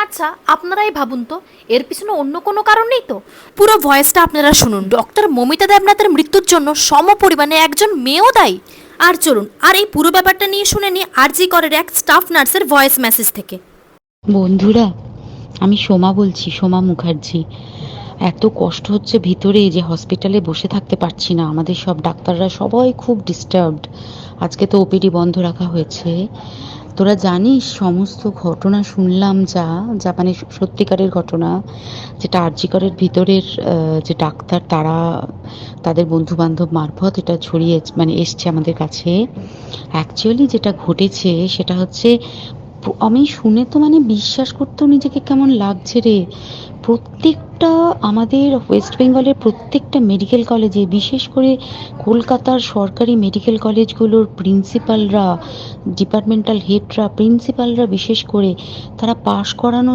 আচ্ছা, আপনারাই ভাবুন তো, এর পিছনে অন্য কোনো কারণ নেই তো? পুরো ভয়েসটা আপনারা শুনুন। ডক্টর মমিতা দেবনাথের মৃত্যুর জন্য সমপরিমাণে একজন মেয়েও দায়ী। আর চলুন, আর এই পুরো ব্যাপারটা নিয়ে শুনে নিই আরজি করের এক স্টাফ নার্সের ভয়েস মেসেজ থেকে। বন্ধুরা, আমি সোমা বলছি, সোমা মুখার্জি। এত কষ্ট হচ্ছে ভিতরে যে হসপিটালে বসে থাকতে পারছি না। আমাদের সব ডাক্তাররা সবাই খুব ডিস্টার্বড। আজকে তো ওপিডি বন্ধ রাখা হয়েছে। তোরা জানিস সমস্ত ঘটনা শুনলাম, যা যা মানে সত্যিকারের ঘটনা, যেটা আরজি করের ভিতরের যে ডাক্তার তারা তাদের বন্ধু বান্ধব মারফত এটা ছড়িয়ে মানে এসছে আমাদের কাছে। অ্যাকচুয়ালি যেটা ঘটেছে সেটা হচ্ছে, আমি শুনে তো মানে বিশ্বাস করতেও নিজেকে কেমন লাগছে রে। প্রত্যেকটা আমাদের ওয়েস্ট বেঙ্গলের প্রত্যেকটা মেডিকেল কলেজে, বিশেষ করে কলকাতার সরকারি মেডিকেল কলেজগুলোর প্রিন্সিপালরা, ডিপার্টমেন্টাল হেডরা, প্রিন্সিপালরা বিশেষ করে, তারা পাশ করানো